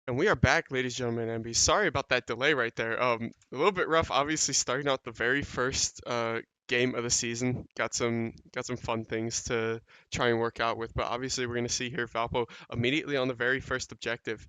And we are back, ladies and gentlemen, MB. Sorry about that delay right there. A little bit rough, obviously, starting out the very first game of the season. Got some fun things to try and work out with, but obviously we're gonna see here Valpo immediately on the very first objective.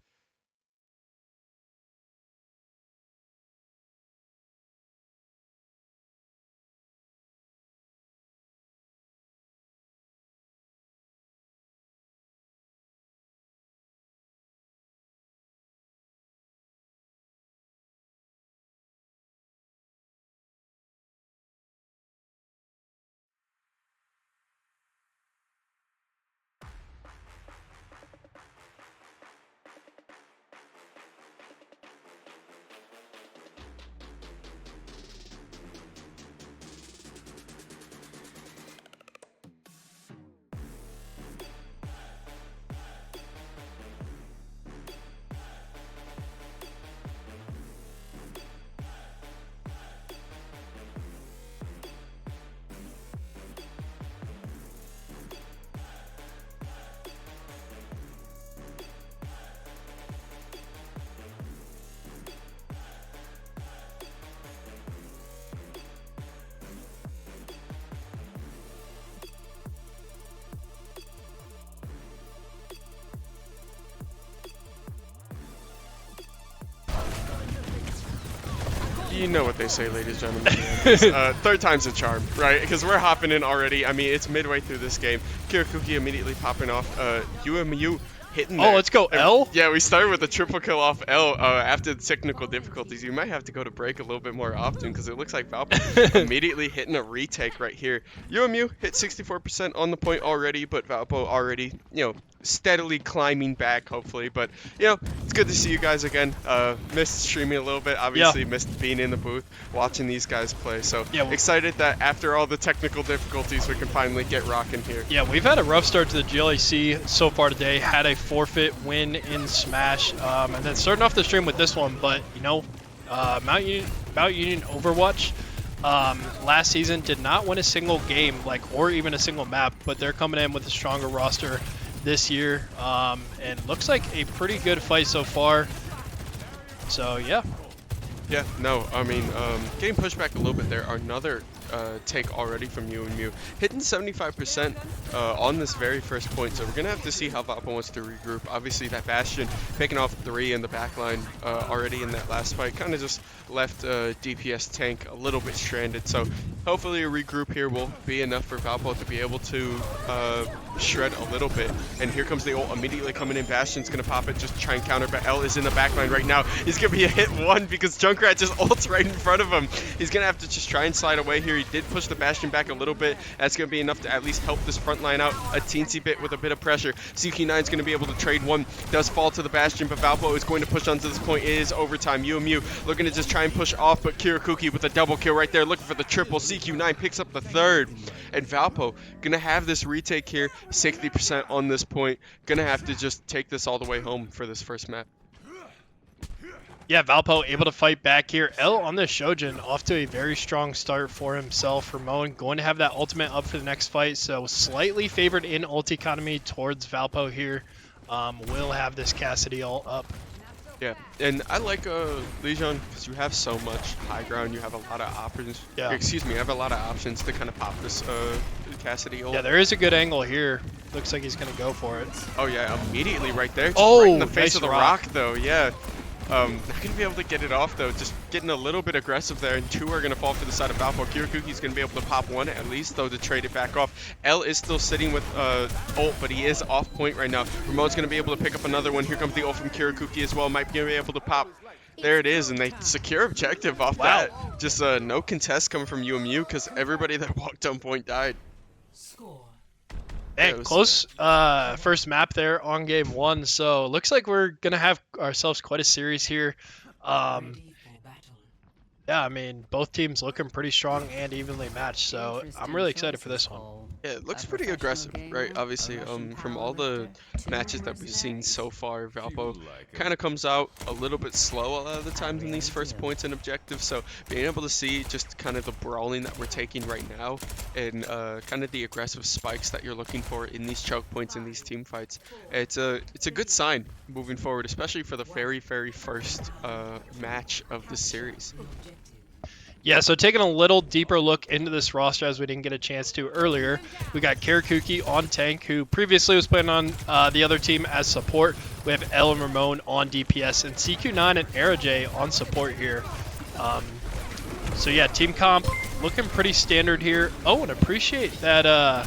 You know what they say, ladies and gentlemen. Third time's a charm, right? Because we're hopping in already. I mean, it's midway through this game. Kirakuki immediately popping off. UMU hitting there. Oh, let's go L. Yeah, we started with a triple kill off L after the technical difficulties. You might have to go to break a little bit more often because it looks like Valpo immediately hitting a retake right here. UMU hit 64% on the point already, but Valpo already, steadily climbing back, hopefully. But, it's good to see you guys again. Missed streaming a little bit. Obviously, missed being in the booth, watching these guys play. So, excited that after all the technical difficulties, we can finally get rocking here. Yeah, we've had a rough start to the GLEC so far today. Had a forfeit win in Smash, and then starting off the stream with this one. But Mount Union Overwatch last season did not win a single game, or even a single map. But they're coming in with a stronger roster this year, and looks like a pretty good fight so far. So yeah. Yeah, no, I mean, getting pushed back a little bit there. Another take already from UMU. Hitting 75% on this very first point, so we're going to have to see how Valpo wants to regroup. Obviously, that Bastion picking off 3 in the backline already in that last fight kind of just left DPS tank a little bit stranded, so hopefully a regroup here will be enough for Valpo to be able to shred a little bit. And here comes the ult immediately coming in. Bastion's going to pop it just to try and counter, but L is in the backline right now. He's going to be a hit 1 because Junkrat just ults right in front of him. He's going to have to just try and slide away here. He did push the Bastion back a little bit. That's going to be enough to at least help this front line out a teensy bit with a bit of pressure. CQ9 is going to be able to trade 1. Does fall to the Bastion, but Valpo is going to push onto this point. It is overtime. UMU looking to just try and push off, but Kirakuki with a double kill right there, looking for the triple. CQ9 picks up the 3rd. And Valpo going to have this retake here, 60% on this point. Going to have to just take this all the way home for this first map. Yeah, Valpo able to fight back here. L on the Shojin, off to a very strong start for himself. Ramon going to have that ultimate up for the next fight, so slightly favored in ult economy towards Valpo here. Will have this Cassidy ult up. Yeah, and I like Legion because you have so much high ground. You have a lot of options. Yeah. Excuse me, you have a lot of options to kind of pop this Cassidy ult. Yeah, there is a good angle here. Looks like he's going to go for it. Oh yeah, immediately right there. Just Oh, right in the face nice of the rock though. Yeah. Not going to be able to get it off, though. Just getting a little bit aggressive there, and 2 are going to fall to the side of Valpo. Kirakuki's going to be able to pop 1 at least, though, to trade it back off. L is still sitting with ult, but he is off point right now. Ramon's going to be able to pick up another one. Here comes the ult from Kirakuki as well. Might be able to pop. There it is, and they secure objective off that. Just no contest coming from UMU because everybody that walked on point died. Hey, close first map there on game 1, so looks like we're going to have ourselves quite a series here. Yeah, I mean, both teams looking pretty strong and evenly matched, so I'm really excited for this one. Yeah, it looks pretty aggressive, right? Obviously, from all the matches that we've seen so far, Valpo kind of comes out a little bit slow a lot of the times in these first points and objectives. So being able to see just kind of the brawling that we're taking right now and kind of the aggressive spikes that you're looking for in these choke points in these team fights, it's a good sign moving forward, especially for the very first match of this series. Yeah, so taking a little deeper look into this roster as we didn't get a chance to earlier, we got Karakuki on tank, who previously was playing on the other team as support. We have El and Ramon on DPS, and CQ9 and AeroJ on support here. Um, so yeah, team comp looking pretty standard here. Oh, and appreciate that.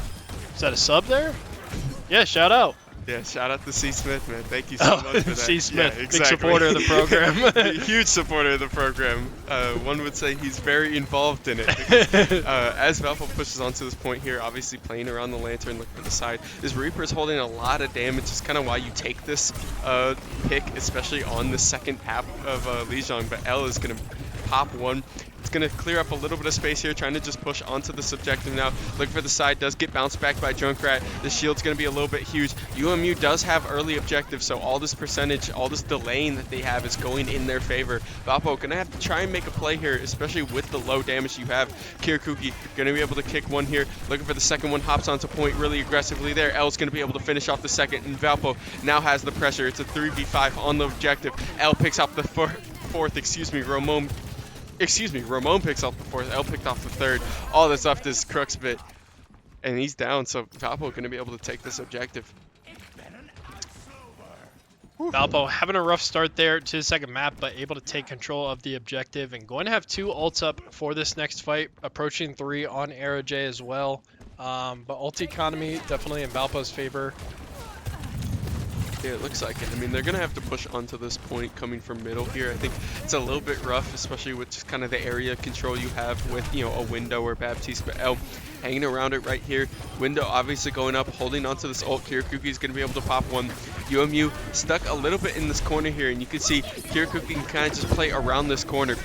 Is that a sub there? Yeah, shout out. Yeah, shout out to C. Smith, man. Thank you so much for that. C. Smith, Yeah, big supporter of the program. Huge supporter of the program. One would say he's very involved in it. Because, as Valpo pushes onto this point here, obviously playing around the lantern, look for the side. This Reaper's holding a lot of damage. It's kind of why you take this pick, especially on the second app of Lijiang. But L is going to pop one. It's going to clear up a little bit of space here, trying to just push onto the subjective now. Look for the side, does get bounced back by Junkrat. The shield's going to be a little bit huge. UMU does have early objectives, so all this percentage, all this delaying that they have is going in their favor. Valpo going to have to try and make a play here, especially with the low damage you have. Kirakuki going to be able to kick one here. Looking for the second one, hops onto point really aggressively there. L's going to be able to finish off the second, and Valpo now has the pressure. It's a 3v5 on the objective. L picks up the fourth, Ramon picks up the fourth. L picked off the third. All that's left is Cruxbit, and he's down. So Valpo going to be able to take this objective. Valpo having a rough start there to the second map, but able to take control of the objective and going to have 2 ults up for this next fight, approaching 3 on AeroJ as well. But ult economy definitely in Valpo's favor. Yeah, it looks like it. I mean, they're going to have to push onto this point coming from middle here. I think it's a little bit rough, especially with just kind of the area control you have with, you know, a window or Baptiste. But L hanging around it right here. Window obviously going up, holding onto this ult. Kirakuki is going to be able to pop one. UMU stuck a little bit in this corner here, and you can see Kirakuki can kind of just play around this corner.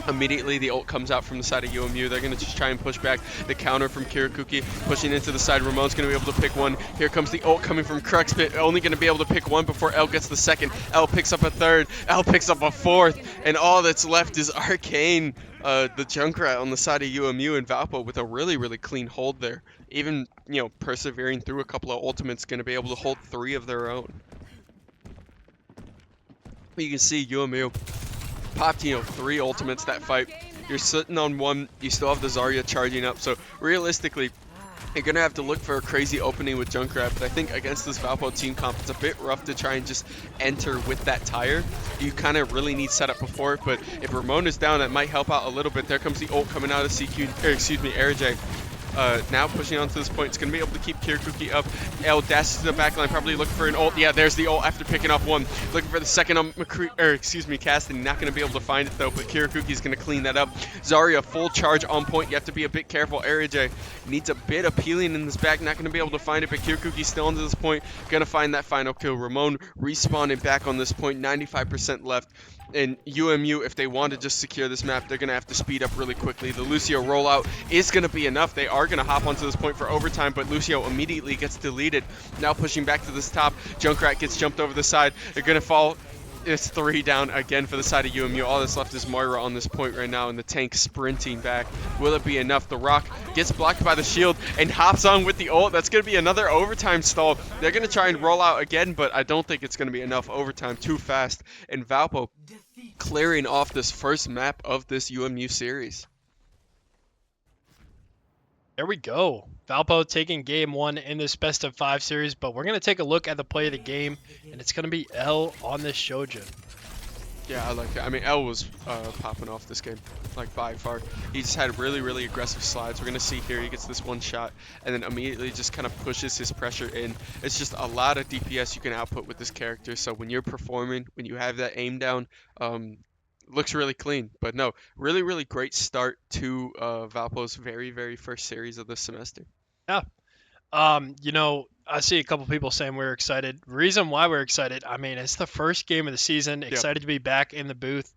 Immediately the ult comes out from the side of UMU. They're going to just try and push back the counter from Kirakuki, pushing into the side. Ramon's going to be able to pick one. Here comes the ult coming from Cruxbit, only going to be able to pick one before L gets the second. L picks up a third. L picks up a fourth. And all that's left is Arcane, the Junkrat on the side of UMU, and Valpo with a really clean hold there. Even, you know, persevering through a couple of ultimates, going to be able to hold 3 of their own. You can see UMU popped, you know, 3 ultimates that fight. You're sitting on 1. You still have the Zarya charging up. So realistically, you're going to have to look for a crazy opening with Junkrat. But I think against this Valpo team comp, it's a bit rough to try and just enter with that tire. You kind of really need setup before it. But if Ramon is down, that might help out a little bit. There comes the ult coming out of AeroJ. Now pushing onto this point, it's going to be able to keep Kirakuki up. L dashes to the backline, probably looking for an ult. Yeah, there's the ult after picking off one. Looking for the second on Caston. Not going to be able to find it though, but Kirakuki is going to clean that up. Zarya full charge on point. You have to be a bit careful. AeroJ needs a bit of peeling in this back. Not going to be able to find it, but Kirakuki's still onto this point. Going to find that final kill. Ramon respawning back on this point. 95% left. And UMU, if they want to just secure this map, they're going to have to speed up really quickly. The Lucio rollout is going to be enough. They are going to hop onto this point for overtime, but Lucio immediately gets deleted. Now pushing back to this top. Junkrat gets jumped over the side. They're going to fall. It's 3 down again for the side of UMU. All that's left is Moira on this point right now, and the tank sprinting back. Will it be enough? The Rock gets blocked by the shield and hops on with the ult. That's going to be another overtime stall. They're going to try and roll out again, but I don't think it's going to be enough overtime. Too fast. And Valpo clearing off this first map of this UMU series. There we go. Valpo taking game 1 in this best of 5 series, but we're going to take a look at the play of the game, and it's going to be L on this Shojin. Yeah, I like it. I mean, L was popping off this game, like by far. He just had really aggressive slides. We're going to see here, he gets this one shot, and then immediately just kind of pushes his pressure in. It's just a lot of DPS you can output with this character, so when you're performing, when you have that aim down, looks really clean. But no, really great start to Valpo's very first series of this semester. Yeah. You know, I see a couple people saying we're excited. Reason why we're excited, I mean, it's the first game of the season. Yep. Excited to be back in the booth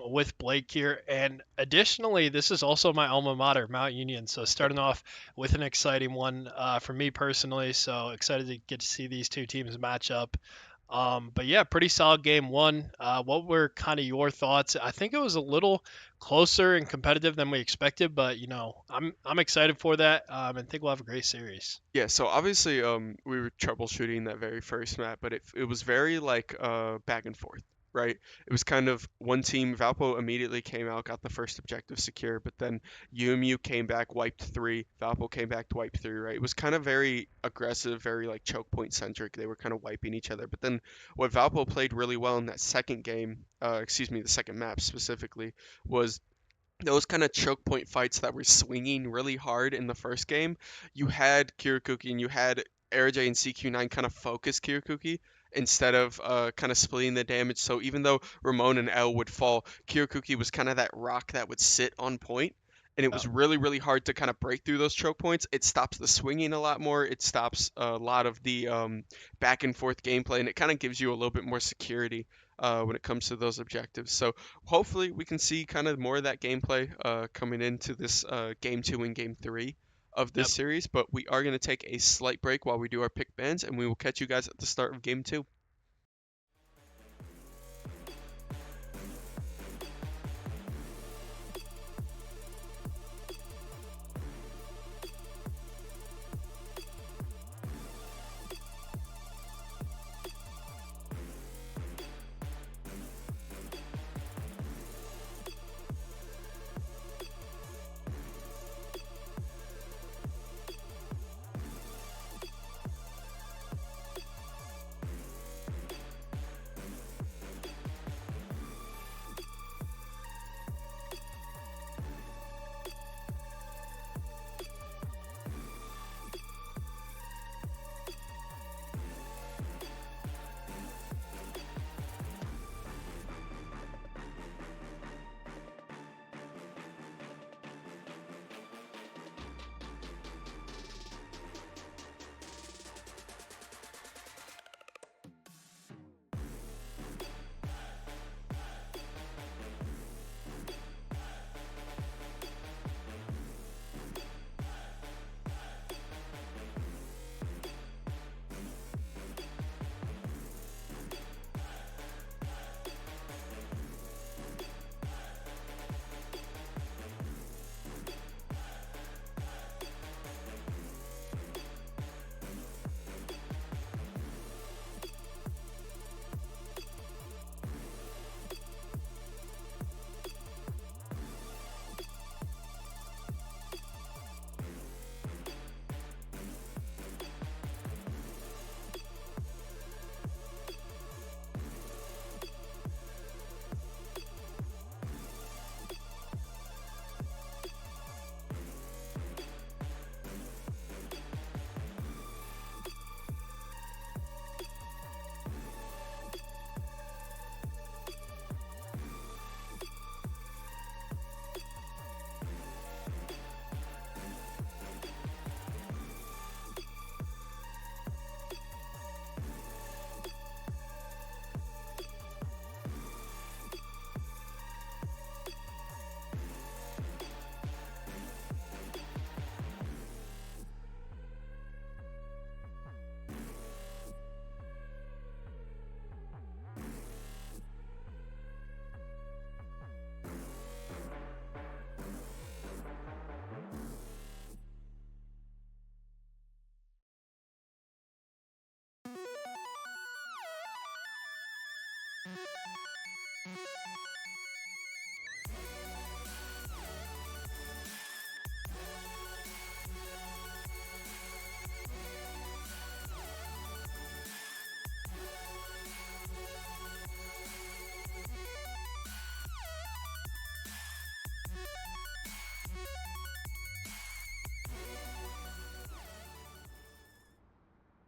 with Blake here. And additionally, this is also my alma mater, Mount Union. So Yep. starting off with an exciting one for me personally. So excited to get to see these two teams match up. But yeah, pretty solid game one. What were kind of your thoughts? I think it was a little closer and competitive than we expected, but I'm excited for that, and think we'll have a great series. Yeah, so obviously, we were troubleshooting that very first map, but it was very like back and forth, right? It was kind of one team, Valpo immediately came out, got the first objective secure, but then UMU came back, wiped three, Valpo came back to wipe three, right? It was kind of very aggressive, very like choke point centric. They were kind of wiping each other. But then what Valpo played really well in that second game, excuse me, the second map specifically, was those kind of choke point fights that were swinging really hard in the first game. You had Kirakuki and you had AirJ and CQ9 kind of focus Kirakuki instead of kind of splitting the damage. So even though Ramon and L would fall, Kirakuki was kind of that rock that would sit on point. And it was really, really hard to kind of break through those choke points. It stops the swinging a lot more. It stops a lot of the back and forth gameplay, and it kind of gives you a little bit more security when it comes to those objectives. So hopefully we can see kind of more of that gameplay coming into this game two and game three of this Yep. series. But we are going to take a slight break while we do our pick bans, and we will catch you guys at the start of game two.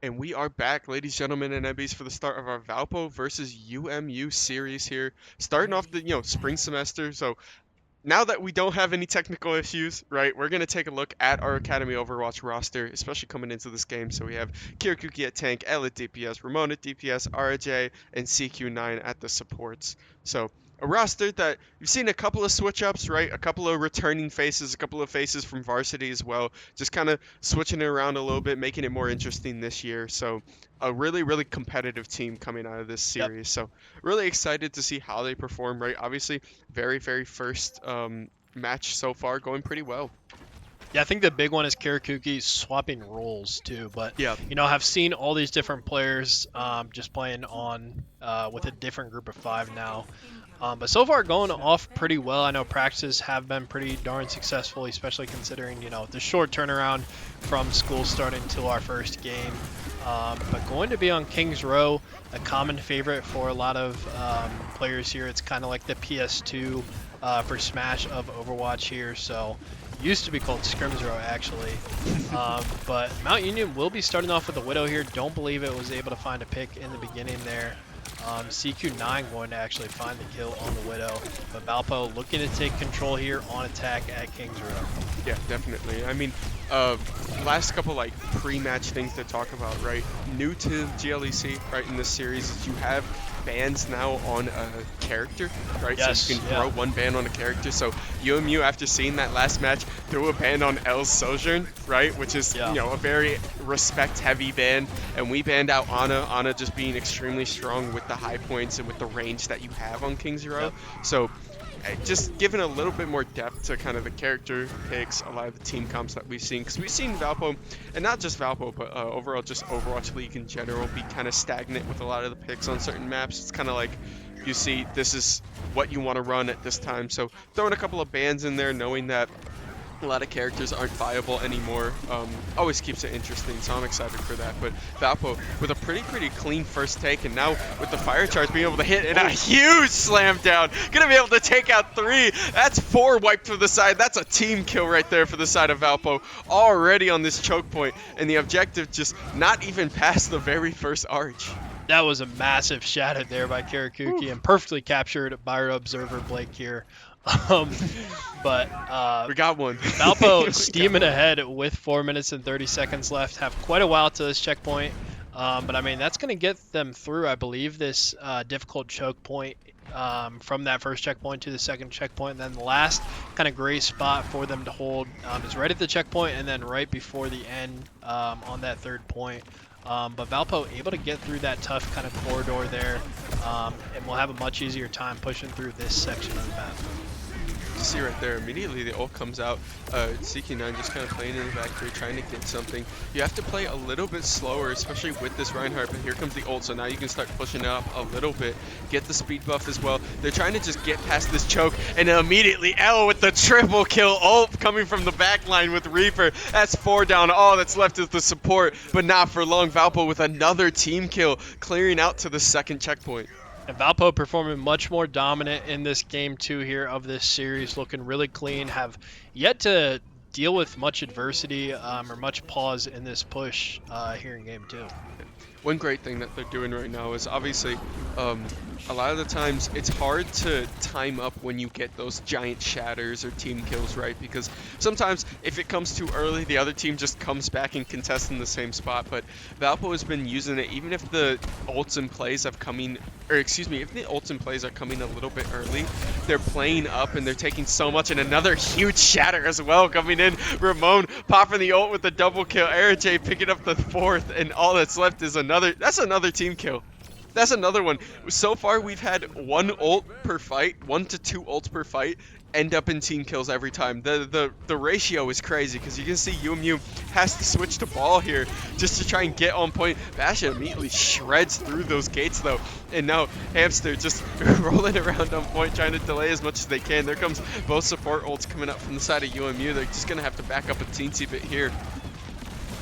And we are back, ladies, gentlemen, and MBs, for the start of our Valpo versus UMU series here. Starting off the spring semester, so now that we don't have any technical issues, right, we're going to take a look at our Academy Overwatch roster, especially coming into this game. So we have Kirakuki at tank, L at DPS, Ramon at DPS, RJ, and CQ9 at the supports. So a roster that you've seen a couple of switch ups, right? A couple of returning faces, a couple of faces from varsity as well. Just kind of switching it around a little bit, making it more interesting this year. So a really, really competitive team coming out of this series. So really excited to see how they perform, right? Obviously, very, very first match so far going pretty well. Yeah, I think the big one is Kirakuki swapping roles too. But Yeah. I've seen all these different players just playing on with a different group of 5 now. But so far going off pretty well. I know practices have been pretty darn successful, especially considering the short turnaround from school starting to our first game. But going to be on King's Row, a common favorite for a lot of players here. It's kind of like the PS2 for Smash of Overwatch here. So used to be called Scrims Row actually. But Mount Union will be starting off with a Widow here. Don't believe it was able to find a pick in the beginning there. CQ9 going to actually find the kill on the Widow, but Valpo looking to take control here on attack at King's Row. Yeah, definitely. I mean, last couple like pre-match things to talk about, right? New to GLEC, right, in this series is you have bans now on a character, right? Yes, so you can throw one ban on a character. So UMU, after seeing that last match, threw a ban on L's Sojourn, right? Which is, a very respect-heavy ban. And we banned out Ana just being extremely strong with the high points and with the range that you have on King's Row. Yep. So just giving a little bit more depth to kind of the character picks, a lot of the team comps that we've seen. Because we've seen Valpo, and not just Valpo, but overall just Overwatch League in general, be kind of stagnant with a lot of the picks on certain maps. It's kind of like you see this is what you want to run at this time. So throwing a couple of bans in there, knowing that a lot of characters aren't viable anymore, always keeps it interesting, so I'm excited for that. But Valpo with a pretty clean first take, and now with the fire charge being able to hit and a huge slam down, gonna be able to take out 3. That's 4 wiped to the side. That's a team kill right there for the side of Valpo, already on this choke point, and the objective just not even past the very first arch. That was a massive shadow there by Kirakuki and perfectly captured by our observer Blake here. But we got one. Valpo steaming ahead with 4 minutes and 30 seconds left. Have quite a while to this checkpoint, but I mean that's going to get them through, I believe, this difficult choke point from that first checkpoint to the second checkpoint. And then the last kind of gray spot for them to hold is right at the checkpoint and then right before the end on that third point. But Valpo able to get through that tough kind of corridor there, and we'll have a much easier time pushing through this section of the map. You see right there, immediately the ult comes out. CQ9 just kind of playing in the back here, trying to get something. You have to play a little bit slower, especially with this Reinhardt, but here comes the ult, so now you can start pushing it up a little bit, get the speed buff as well. They're trying to just get past this choke, and immediately L with the triple kill ult coming from the back line with Reaper. That's 4 down, all that's left is the support, but not for long. Valpo with another team kill, clearing out to the second checkpoint. And Valpo performing much more dominant in this game 2 here of this series, looking really clean, have yet to deal with much adversity or much pause in this push here in game 2. One great thing that they're doing right now is obviously a lot of the times it's hard to time up when you get those giant shatters or team kills, right? Because sometimes if it comes too early, the other team just comes back and contests in the same spot. But Valpo has been using it even if the ults and plays have coming, or excuse me, if the ults and plays are coming a little bit early, they're playing up and they're taking so much. And another huge shatter as well coming in. Ramon popping the ult with the double kill. RJ picking up the 4th, and all that's left is that's another team kill. That's another one. So far, we've had 1 ult per fight, 1 to 2 ults per fight, end up in team kills every time. The ratio is crazy because you can see UMU has to switch to ball here just to try and get on point. Basha immediately shreds through those gates though, and now Hamster just rolling around on point trying to delay as much as they can. There comes both support ults coming up from the side of UMU. They're just gonna have to back up a teensy bit here.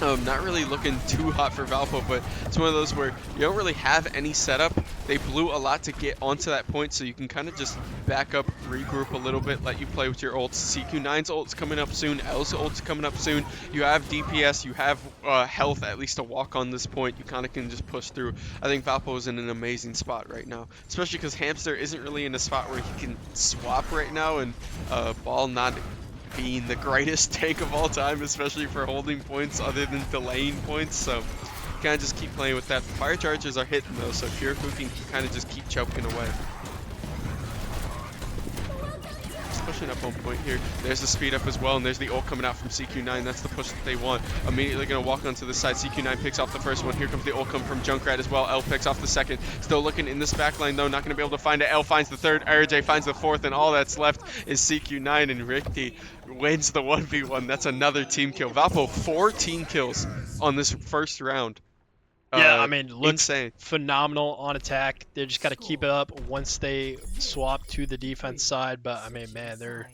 Not really looking too hot for Valpo, but it's one of those where you don't really have any setup. They blew a lot to get onto that point, so you can kind of just back up, regroup a little bit, let you play with your ults. CQ9's ult's coming up soon, L's ult's coming up soon. You have DPS, you have health at least to walk on this point. You kind of can just push through. I think Valpo is in an amazing spot right now, especially because Hamster isn't really in a spot where he can swap right now, and Ball not being the greatest tank of all time, especially for holding points other than delaying points, so kind of just keep playing with that. The fire charges are hitting though, so Kirikou can kind of just keep choking away. Just pushing up on point here. There's the speed up as well, and there's the ult coming out from CQ9. That's the push that they want. Immediately going to walk onto the side. CQ9 picks off the first one. Here comes the ult come from Junkrat as well. L picks off the second. Still looking in this backline though, not going to be able to find it. L finds the third, RJ finds the fourth, and all that's left is CQ9, and Ricky wins the 1v1. That's another team kill. Valpo 4 team kills on this first round. Yeah, I mean, looks insane. phenomenal on attack. They just got to keep it up once they swap to the defense side. But I mean, man, they're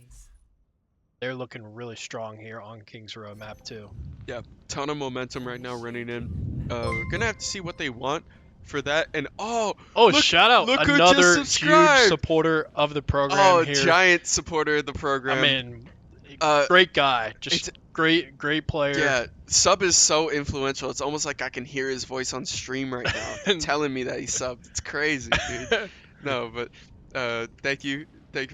looking really strong here on King's Row map too. Yeah, ton of momentum right now running in. We're gonna have to see what they want for that. And look, shout out look who another just huge subscribed. supporter of the program here. Giant supporter of the program. I mean, great guy, just great player. Yeah, sub is so influential. It's almost like I can hear his voice on stream right now, telling me that he subbed. It's crazy, dude. No, but thank you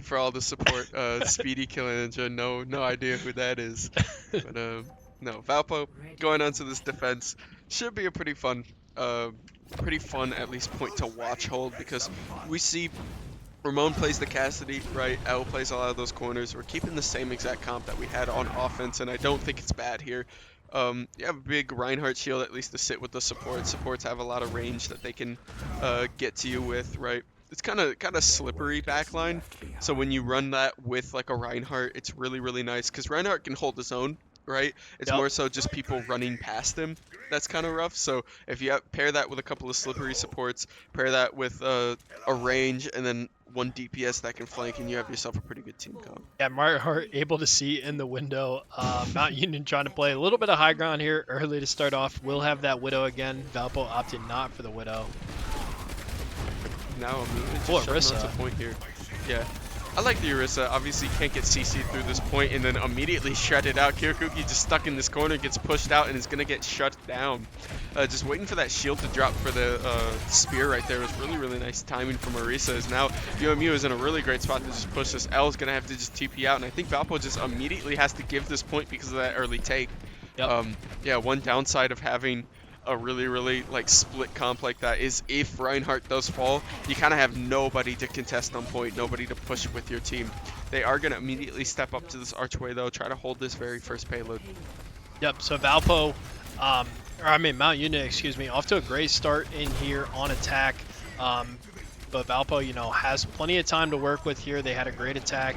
for all the support. Speedy Killer Ninja, no idea who that is. But no, Valpo going onto this defense should be a pretty fun at least point to watch hold, because we see Ramon plays the Cassidy, right? L plays a lot of those corners. We're keeping the same exact comp that we had on offense, and I don't think it's bad here. You have a big Reinhardt shield at least to sit with the supports. Supports have a lot of range that they can get to you with, right? It's kind of slippery backline, so when you run that with like a Reinhardt, it's really nice, because Reinhardt can hold his own, right? It's more so just people running past him that's kind of rough. So if you pair that with a couple of slippery supports, pair that with a range, and then one DPS that can flank, and you have yourself a pretty good team comp. Yeah, Reinhardt able to see in the window. Mount Union trying to play a little bit of high ground here early to start off. We'll have that Widow again. Valpo opted not for the Widow. Now I'm just shoving onto point here. Yeah. I like the Orisa. Obviously can't get CC'd through this point, and then immediately shredded out. Kirikou just stuck in this corner, gets pushed out, and is going to get shut down. Just waiting for that shield to drop for the spear right there was really nice timing from Orisa. As now UMU is in a really great spot to just push this. L is going to have to just TP out, and I think Valpo just immediately has to give this point because of that early take. Yep. Yeah, one downside of having a really like split comp like that is if Reinhardt does fall, you kind of have nobody to contest on point, nobody to push with your team. They are going to immediately step up to this archway though, try to hold this very first payload. Yep, so Valpo, Mount Union, excuse me, off to a great start in here on attack. But Valpo, you know, has plenty of time to work with here. They had a great attack,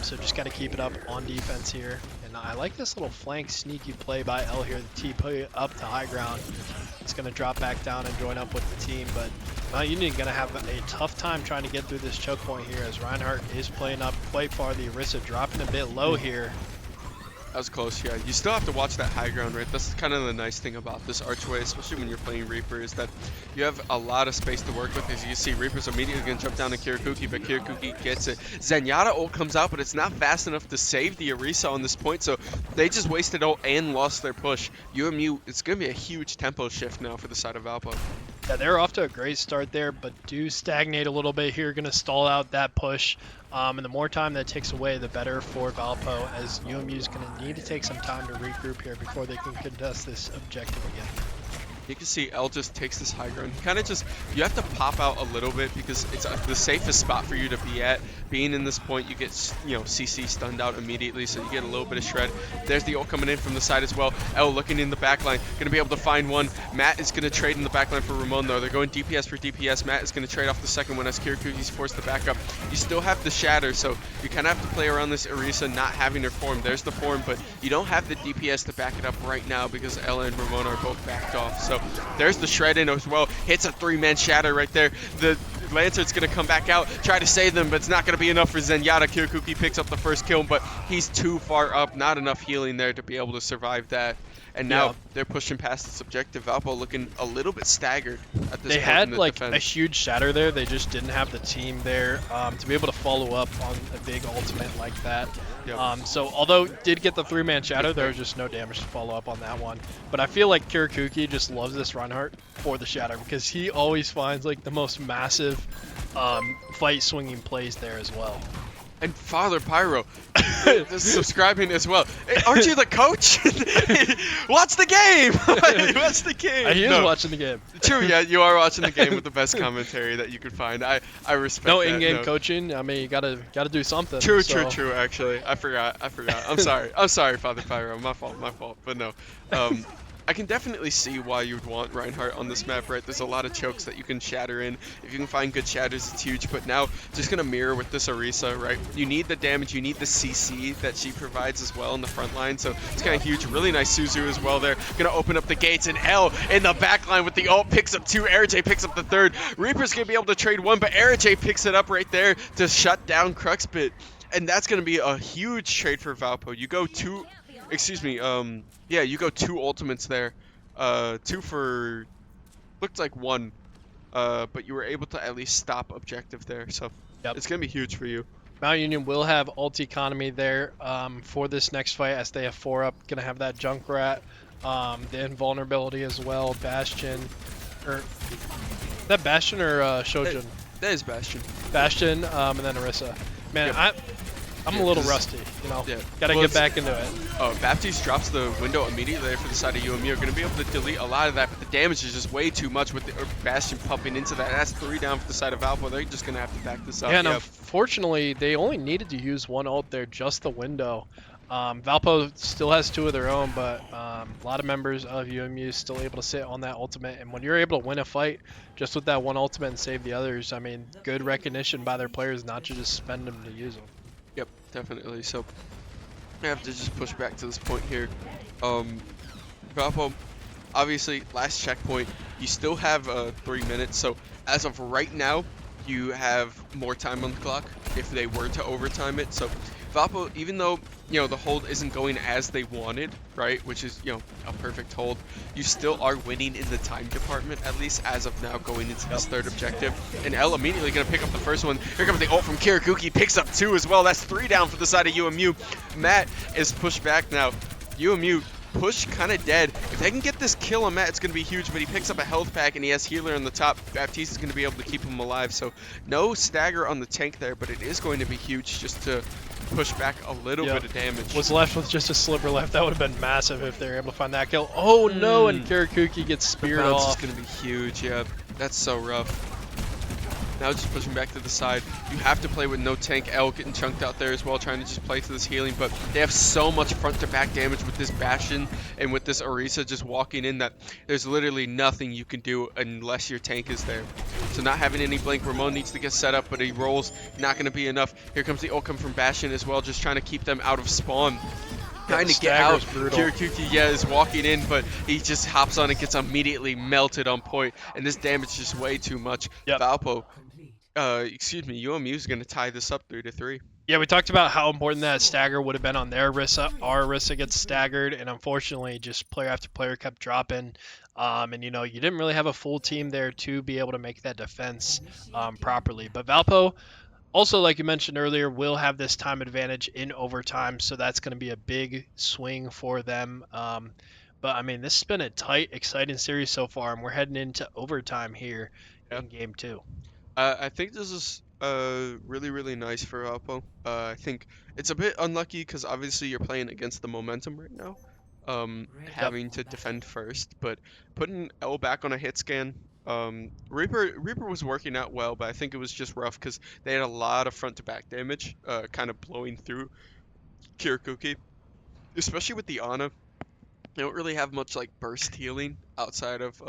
so just got to keep it up on defense here. And I like this little flank sneaky play by L here. The TP up to high ground. It's going to drop back down and join up with the team. But Mount Union going to have a tough time trying to get through this choke point here, as Reinhardt is playing up quite far. The Orisa dropping a bit low here. That was close, yeah. You still have to watch that high ground, right? That's kind of the nice thing about this archway, especially when you're playing Reaper, is that you have a lot of space to work with. As you see, Reaper's immediately going to jump down to Kirikou, but Kirikou gets it. Zenyatta ult comes out, but it's not fast enough to save the Orisa on this point, so they just wasted ult and lost their push. UMU, it's going to be a huge tempo shift now for the side of Valpo. Yeah, they're off to a great start there, but do stagnate a little bit here. Going to stall out that push. And the more time that takes away, the better for Valpo, as UMU is going to need to take some time to regroup here before they can contest this objective again. You can see L just takes this high ground. Kind of just, you have to pop out a little bit because it's the safest spot for you to be at. Being in this point, you get, CC stunned out immediately, so you get a little bit of shred. There's the ult coming in from the side as well. L looking in the backline, going to be able to find one. Matt is going to trade in the backline for Ramon, though. They're going DPS for DPS. Matt is going to trade off the second one as Kiriku's forced to back up. You still have the shatter, so you kind of have to play around this Orisa not having her form. There's the form, but you don't have the DPS to back it up right now because Ella and Ramon are both backed off. So there's the shred in as well. Hits a 3-man shatter right there. The Lancer's going to come back out, try to save them, but it's not going to be enough for Zenyatta. Kirikou picks up the first kill, but he's too far up. Not enough healing there to be able to survive that. and now Yeah. they're pushing past this objective. Valpo looking a little bit staggered at this They point in had the like a defense. huge shatter there. They just didn't have the team there to be able to follow up on a big ultimate like that. Yep. So although did get the 3-man shatter, there was just no damage to follow up on that one. But I feel like Kirakuki just loves this Reinhardt for the shatter because he always finds like the most massive fight swinging plays there as well. And Father Pyro is subscribing as well. Hey, aren't you the coach? Watch the game. Watch the game. He is No. watching the game. True, yeah, you are watching the game with the best commentary that you could find. I respect No that. in-game no. coaching. I mean, you gotta do something. True, so. true. Actually, I forgot. I'm sorry. I'm sorry, Father Pyro. My fault. But no, I can definitely see why you'd want Reinhardt on this map, right? There's a lot of chokes that you can shatter in. If you can find good shatters, it's huge. But now, just gonna mirror with this Orisa, right? You need the damage, you need the CC that she provides as well in the front line. So it's kind of huge. Really nice Suzu as well there. Gonna open up the gates, and L in the back line with the ult picks up 2. AirJ picks up the 3rd. Reaper's gonna be able to trade 1, but AirJ picks it up right there to shut down Cruxbit. And that's going to be a huge trade for Valpo. You go 2, excuse me, yeah, you go 2 ultimates there. 2 for, looked like 1, but you were able to at least stop objective there. So Yep. it's going to be huge for you. Mount Union will have ult economy there for this next fight as they have 4 up. Gonna have that Junkrat, the invulnerability as well. Bastion, or that Bastion or Shojin? That is Bastion. Bastion, and then Orisa. Man, Yep. I'm Yeah, a little 'cause- rusty. You know, Yeah. gotta Well, get it's- back into it. Baptiste drops the window immediately there for the side of UMU. Are going to be able to delete a lot of that, but the damage is just way too much with the Bastion pumping into that. That's 3 down for the side of Valpo. They're just going to have to back this up. Yeah, and unfortunately, they only needed to use 1 ult there, just the window. Valpo still has 2 of their own, but a lot of members of UMU still able to sit on that ultimate. And when you're able to win a fight just with that 1 ultimate and save the others, I mean, good recognition by their players not to just spend them to use them. Yep, definitely. So I have to just push back to this point here. Valpo, obviously, last checkpoint. You still have 3 minutes. So as of right now, you have more time on the clock if they were to overtime it. So Valpo, even though the hold isn't going as they wanted, right, which is a perfect hold, you still are winning in the time department, at least as of now, going into this 3rd objective. And L immediately gonna pick up the 1st one. Here comes the ult from Kirakuki, picks up 2 as well. That's 3 down for the side of UMU. Matt is pushed back now. UMU push kind of dead. If they can get this kill on Matt, it's going to be huge, but he picks up a health pack and he has healer on the top. Baptiste is going to be able to keep him alive, so no stagger on the tank there, but it is going to be huge just to push back a little bit of damage. Was left with just a sliver left. That would have been massive if they were able to find that kill. Oh no, and Kirakuki gets speared Bounce off. is going to be huge, yeah. That's so rough. Now just pushing back to the side. You have to play with no tank. L getting chunked out there as well, trying to just play to this healing, but they have so much front to back damage with this Bastion and with this Orisa just walking in that there's literally nothing you can do unless your tank is there. So not having any blink, Ramon needs to get set up, but he rolls, not going to be enough. Here comes the ult come from Bastion as well, just trying to keep them out of spawn. Trying to get out. Kirakuki, is walking in, but he just hops on and gets immediately melted on point, and this damage is just way too much. Yep. Valpo, UMU is going to tie this up 3-3. Yeah, we talked about how important that stagger would have been on their Orisa. Our Orisa gets staggered, and unfortunately, just player after player kept dropping. And you didn't really have a full team there to be able to make that defense properly. But Valpo, also, like you mentioned earlier, will have this time advantage in overtime, so that's going to be a big swing for them. But I mean, this has been a tight, exciting series so far, and we're heading into overtime here in game 2. I think this is really, really nice for Valpo. I think it's a bit unlucky because obviously you're playing against the momentum right now, having to defend first, but putting L back on a hit scan. Reaper was working out well, but I think it was just rough because they had a lot of front to back damage, kind of blowing through Kirakuki, especially with the Ana. They don't really have much like burst healing outside of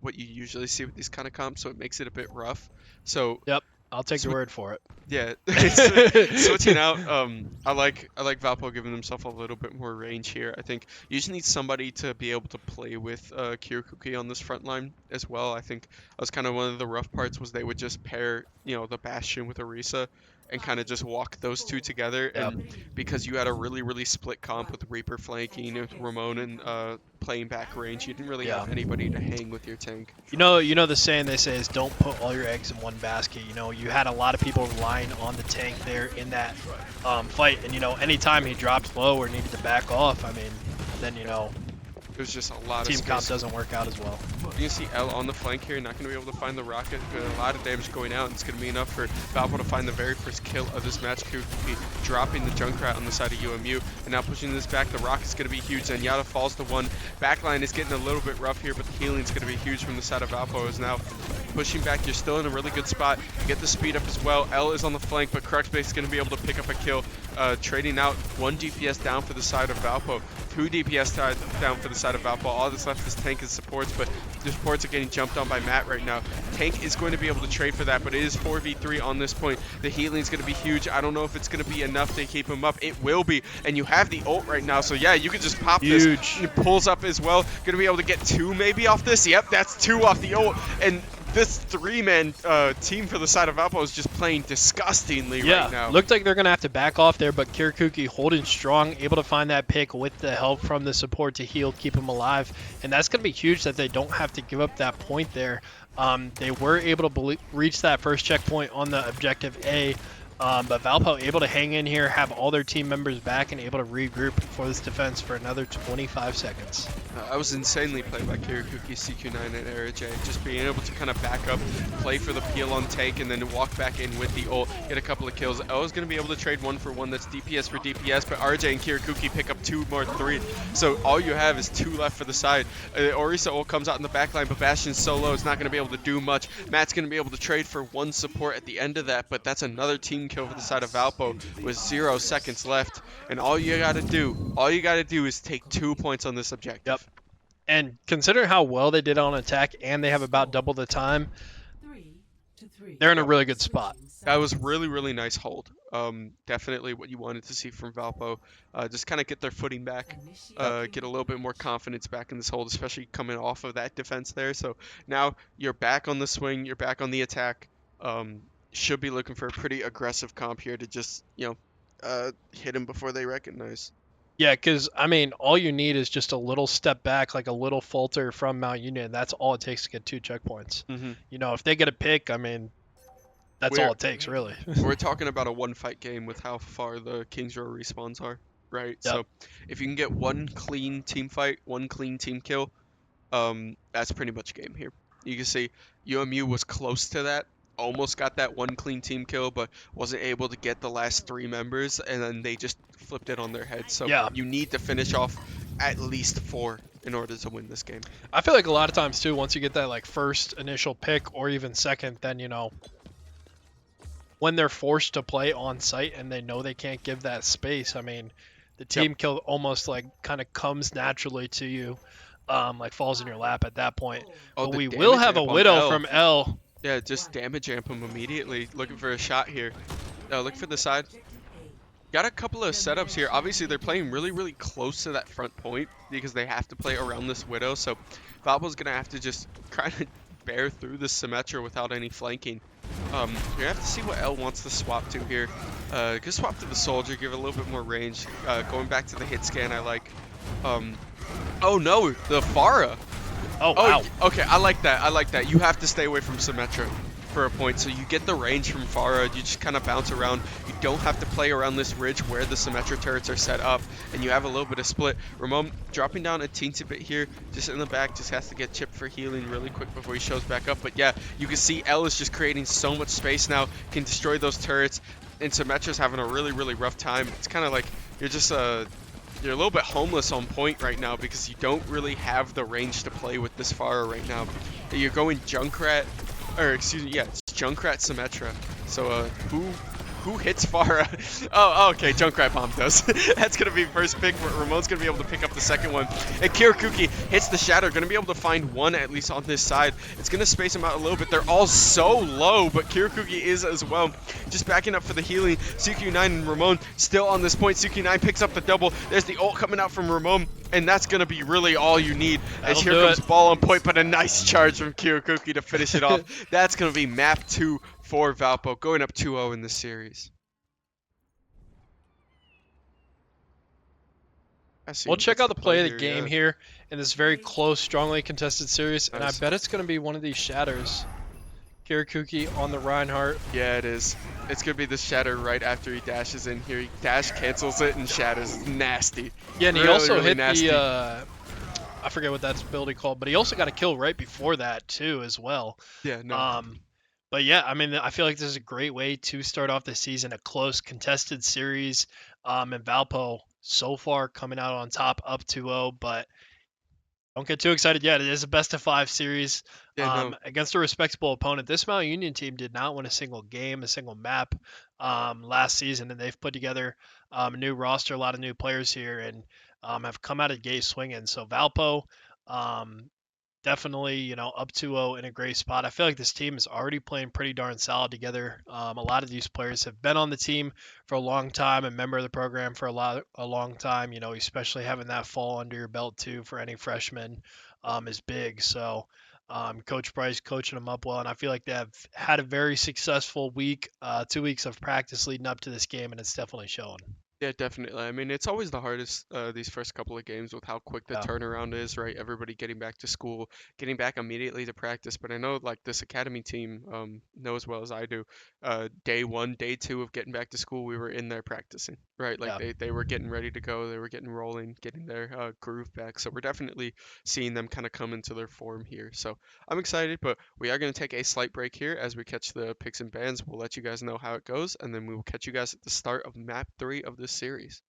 what you usually see with these kind of comps, so it makes it a bit rough. So Yep, I'll take your word for it. yeah, switching out. I like Valpo giving himself a little bit more range here. I think you just need somebody to be able to play with Kirakuki on this front line as well. I think that was kind of one of the rough parts was they would just pair the Bastion with Orisa, and kind of just walk those two together. Yep. And because you had a really split comp with Reaper flanking, with Ramon and playing back range, you didn't really Yeah. have anybody to hang with your tank. You know the saying they say is don't put all your eggs in one basket. You know, you had a lot of people relying on the tank there in that fight, and you know, anytime he dropped low or needed to back off, I mean, then you know, There's just a lot team of comp space. doesn't work out as well. You can see L on the flank here, not going to be able to find the rocket. A lot of damage going out, and it's going to be enough for Valpo to find the very first kill of this match. Kuki dropping the Junkrat on the side of UMU, and now pushing this back. The rocket's going to be huge. Zenyatta falls to one. Backline is getting a little bit rough here, but the healing's going to be huge from the side of Valpo. Is now pushing back. You're still in a really good spot. You get the speed up as well. L is on the flank, but Cruxbase is going to be able to pick up a kill, trading out 1 DPS down for the side of Valpo. 2 DPS down for the side of Valpo. All that's left is tank and supports, but the supports are getting jumped on by Matt right now. Tank is going to be able to trade for that, but it is 4v3 on this point. The healing is going to be huge. I don't know if it's going to be enough to keep him up. It will be, and you have the ult right now, so yeah, you can just pop this. It pulls up as well. Going to be able to get 2 maybe off this. Yep, that's 2 off the ult, and this 3-man team for the side of Valpo is just playing disgustingly right now. Looked like they're going to have to back off there, but Kirikuki holding strong, able to find that pick with the help from the support to heal, keep him alive. And that's going to be huge that they don't have to give up that point there. They were able to reach that first checkpoint on the objective A, but Valpo able to hang in here, have all their team members back, and able to regroup for this defense for another 25 seconds. I was insanely played by Kirikuki, CQ9, and Era J. Just being able to kind of back up, play for the peel on tank, and then walk back in with the ult, get a couple of kills. L is going to be able to trade 1 for 1. That's DPS for DPS, but RJ and Kirikuki pick up 2 more 3. So all you have is 2 left for the side. Orisa ult comes out in the backline, but Bastion's so low, it's not going to be able to do much. Matt's going to be able to trade for 1 support at the end of that, but that's another team kill for the side of Valpo with 0 seconds left. And all you got to do is take 2 points on this objective. Yep. And considering how well they did on attack, and they have about double the time, they're in a really good spot. That was really nice hold. Definitely what you wanted to see from Valpo. Just kind of get their footing back, get a little bit more confidence back in this hold, especially coming off of that defense there. So now you're back on the swing, you're back on the attack. Should be looking for a pretty aggressive comp here to just, hit him before they recognize. Yeah, because, I mean, all you need is just a little step back, like a little falter from Mount Union. That's all it takes to get 2 checkpoints. Mm-hmm. You know, if they get a pick, I mean, that's all it takes, really. We're talking about a 1-fight game with how far the Kings Row respawns are, right? Yep. So if you can get 1 clean team fight, 1 clean team kill, that's pretty much game here. You can see UMU was close to that. Almost got that 1 clean team kill, but wasn't able to get the last 3 members, and then they just flipped it on their head. So yeah, you need to finish off at least 4 in order to win this game. I feel like a lot of times too, once you get that like first initial pick or even second, then when they're forced to play on site and they know they can't give that space, I mean, the team kill almost like kind of comes naturally to you, like falls in your lap at that point. Oh, but we will have a Widow from L. Yeah, just damage amp him immediately. Looking for a shot here. Look for the side. Got a couple of setups here. Obviously, they're playing really close to that front point because they have to play around this Widow. So Valpo's going to have to just kind of bear through this Symmetra without any flanking. You're going to have to see what L wants to swap to here. Just swap to the Soldier, give it a little bit more range. Going back to the hit scan, I like. Oh no, the Pharah. Oh, wow. Okay, I like that. You have to stay away from Symmetra for a point, so you get the range from Pharah. You just kind of bounce around. You don't have to play around this ridge where the Symmetra turrets are set up, and you have a little bit of split. Ramon dropping down a teensy bit here, just in the back, just has to get chipped for healing really quick before he shows back up. But yeah, you can see L is just creating so much space now, can destroy those turrets, and Symmetra's having a really rough time. It's kind of like you're just you're a little bit homeless on point right now because you don't really have the range to play with this Pharah right now. You're going Junkrat, or excuse me, yeah, it's Junkrat Symmetra. So who hits Pharah? Oh, okay, Junkrat Bomb does. That's going to be first pick, but Ramon's going to be able to pick up the second one. And Kirikuki hits the Shadow, going to be able to find 1 at least on this side. It's going to space him out a little bit. They're all so low, but Kirikuki is as well. Just backing up for the healing. CQ9 and Ramon still on this point. CQ9 picks up the double. There's the ult coming out from Ramon, and that's going to be really all you need. As here comes ball on point, but a nice charge from Kirikuki to finish it off. That's going to be map 2 for Valpo, going up 2-0 in this series. We'll check out the play of the here, game yeah. here in this very close, strongly contested series, and I Nice. bet it's going to be one of these shatters. Kirakuki on the Reinhardt. Yeah, it is. It's going to be the shatter right after he dashes in here. He dash cancels it and shatters. It's nasty. Yeah, and he really, also really hit nasty. the, I forget what that ability called, but he also got a kill right before that too as well. Yeah, no. But yeah, I mean, I feel like this is a great way to start off the season, a close, contested series. And Valpo so far coming out on top, up 2-0, but don't get too excited yet. It is a best of 5 series Yeah, no. against a respectable opponent. This Mount Union team did not win a single game, a single map last season, and they've put together a new roster, a lot of new players here, and have come out of the gate swinging. So Valpo, definitely, up 2-0 in a great spot. I feel like this team is already playing pretty darn solid together. A lot of these players have been on the team for a long time, a member of the program for a long time. Especially having that fall under your belt too for any freshman is big. So, Coach Bryce coaching them up well, and I feel like they have had a very successful week, 2 weeks of practice leading up to this game, and it's definitely showing. Yeah, definitely. I mean, it's always the hardest these first couple of games with how quick the Yeah. turnaround is, right? Everybody getting back to school, getting back immediately to practice. But I know like this academy team know as well as I do. Day one, day two of getting back to school, we were in there practicing, right? Like Yeah. they were getting ready to go, they were getting rolling, getting their groove back. So we're definitely seeing them kind of come into their form here. So I'm excited, but we are going to take a slight break here as we catch the picks and bans. We'll let you guys know how it goes, and then we will catch you guys at the start of map 3 of this series.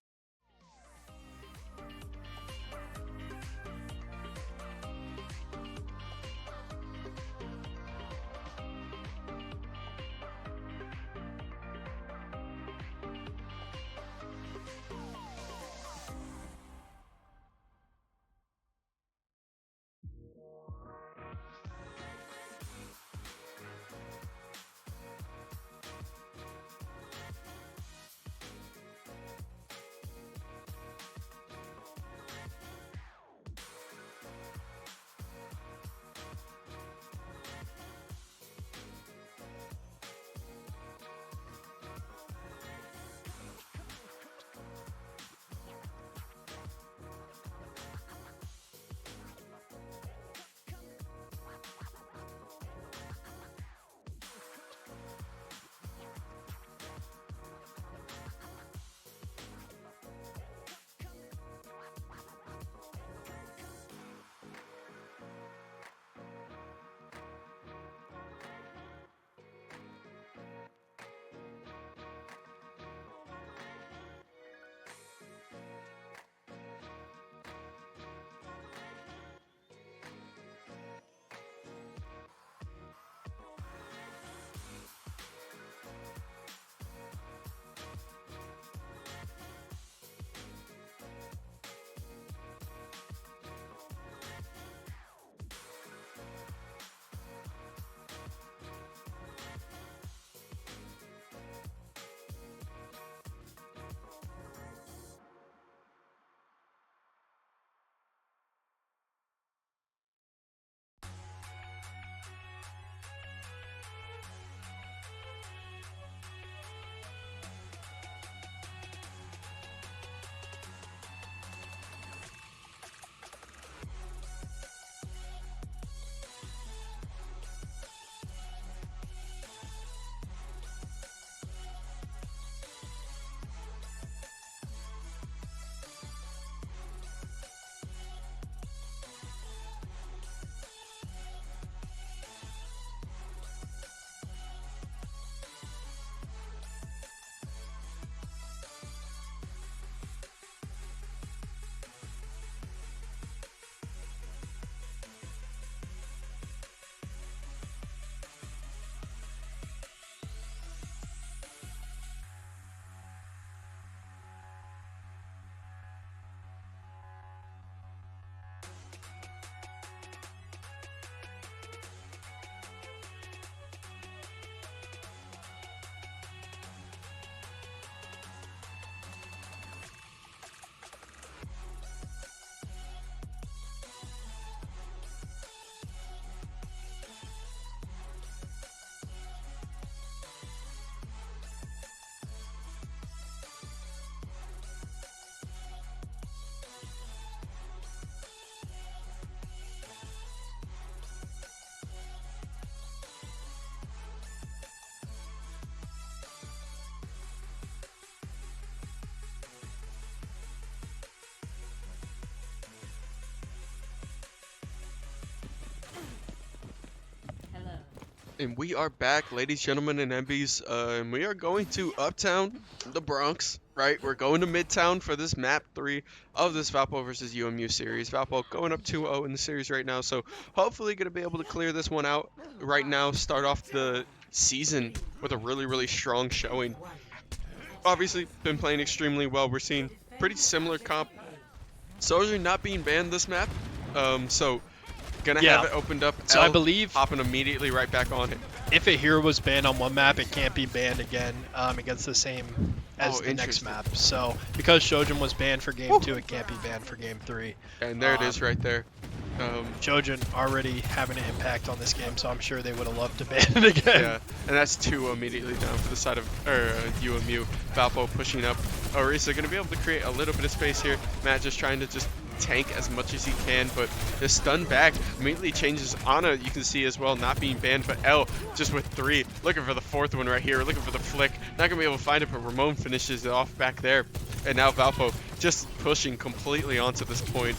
And we are back, ladies, gentlemen, and MBs, and we are going to Uptown, the Bronx, right? We're going to Midtown for this map 3 of this Valpo versus UMU series. Valpo going up 2-0 in the series right now, so hopefully going to be able to clear this one out right now, start off the season with a really, really strong showing. Obviously, been playing extremely well. We're seeing pretty similar comp. Soldier not being banned this map, so gonna have it opened up. So I believe hopping immediately right back on it. if a hero was banned on one map, it can't be banned again against the same as the next map. So because Shojin was banned for game 2, it can't be banned for game 3. And there it is right there. Shojin already having an impact on this game, so I'm sure they would have loved to ban it again. Yeah, and that's 2 immediately down for the side of UMU. Valpo pushing up. Orisa going to be able to create a little bit of space here. Matt just trying to just tank as much as he can, but the stun back immediately changes. Ana, you can see as well, not being banned, but L just with 3, looking for the 4th one right here, looking for the flick, not gonna be able to find it, but Ramon finishes it off back there. And now Valpo just pushing completely onto this point.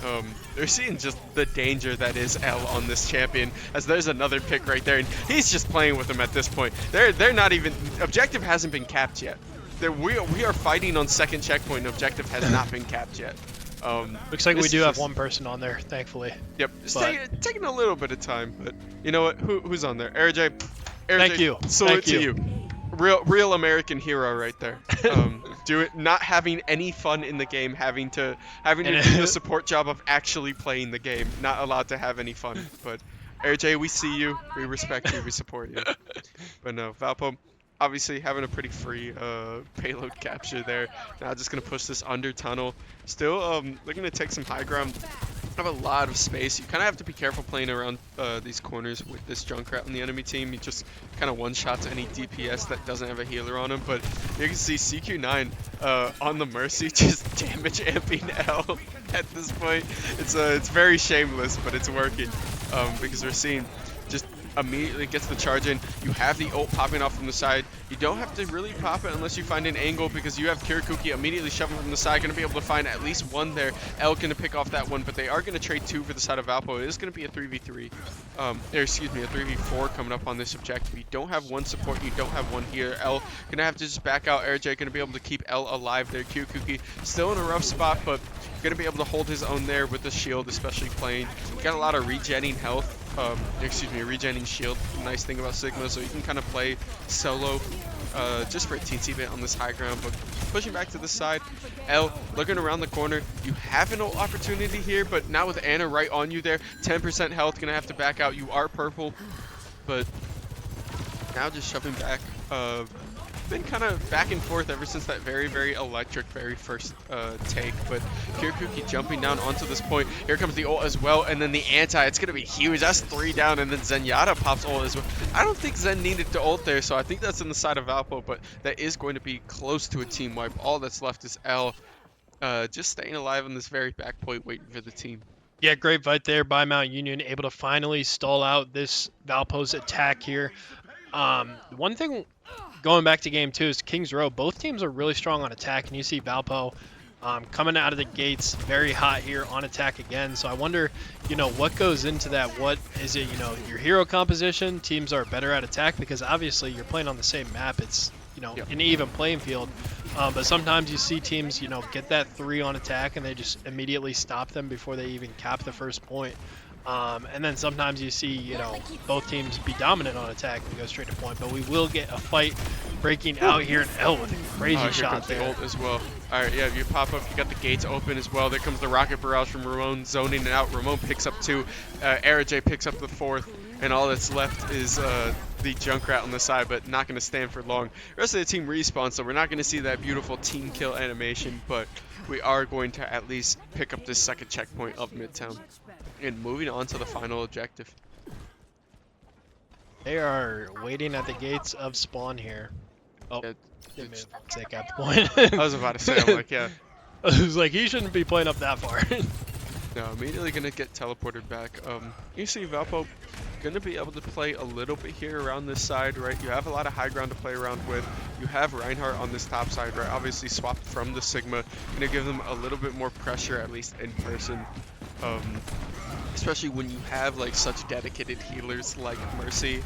They're seeing just the danger that is L on this champion, as there's another pick right there, and he's just playing with him at this point. They're not even, objective hasn't been capped yet. We are fighting on second checkpoint, and objective has not been capped yet. Looks like we do have one person on there, thankfully. Yep, it's taking a little bit of time, but you know what? Who's on there? RJ. Thank you. Salute to you. Real American hero right there. Not having any fun in the game, having to do the support job of actually playing the game, not allowed to have any fun. But RJ, we see you, we respect you, we support you. But no, Valpo obviously having a pretty free payload capture there. Now just gonna push this under tunnel. Still looking to take some high ground. Have a lot of space. You kind of have to be careful playing around these corners with this Junkrat on the enemy team. You just kind of one-shots any DPS that doesn't have a healer on him. But you can see CQ9 on the Mercy just damage amping L at this point. It's very shameless, but it's working because we're seeing just immediately gets the charge in. You have the ult popping off from the side. You don't have to really pop it unless you find an angle, because you have Kirakuki immediately shoving from the side. Going to be able to find at least one there. L going to pick off that one, but they are going to trade 2 for the side of Valpo. It is going to be a 3v3. Excuse me, a 3v4 coming up on this objective. You don't have one support. You don't have one here. L going to have to just back out. RJ going to be able to keep L alive there. Kirakuki still in a rough spot, but going to be able to hold his own there with the shield, especially playing. Got a lot of regenning health. Regenning shield. Nice thing about Sigma, so you can kind of play solo just for a teensy bit on this high ground, but pushing back to the side. L looking around the corner. You have an ult opportunity here, but now with Ana right on you there, 10% health, gonna have to back out. You are purple, but now just shoving back. Been kind of back and forth ever since that very, very electric very first take, but Kirakuki jumping down onto this point. Here comes the ult as well, and then the anti. It's going to be huge. That's 3 down, and then Zenyatta pops ult as well. I don't think Zen needed to ult there, so I think that's in the side of Valpo, but that is going to be close to a team wipe. All that's left is L just staying alive on this very back point, waiting for the team. Yeah, great fight there by Mount Union, able to finally stall out this Valpo's attack here. One thing going back to game 2 is Kings Row. Both teams are really strong on attack, and you see Valpo coming out of the gates very hot here on attack again. So I wonder, what goes into that? What is it, your hero composition? Teams are better at attack because obviously you're playing on the same map. It's, an even playing field. But sometimes you see teams, get that 3 on attack and they just immediately stop them before they even cap the first point. And then sometimes you see, both teams be dominant on attack and go straight to point. But we will get a fight breaking out here in L with a crazy shot there. The ult as well. All right, yeah, you pop up, you got the gates open as well. There comes the rocket barrage from Ramon zoning it out. Ramon picks up 2. RJ picks up the 4th. And all that's left is the Junkrat on the side, but not going to stand for long. The rest of the team respawns, so we're not going to see that beautiful team kill animation, but we are going to at least pick up this second checkpoint of Midtown. And moving on to the final objective. They are waiting at the gates of spawn here. Oh, yeah, they made a mistake at the point. I was about to say, I'm like, yeah. I was like, he shouldn't be playing up that far. No, immediately going to get teleported back. You see Valpo going to be able to play a little bit here around this side, right? You have a lot of high ground to play around with. You have Reinhardt on this top side, right? Obviously swapped from the Sigma. Going to give them a little bit more pressure, at least in person. Especially when you have like such dedicated healers like Mercy.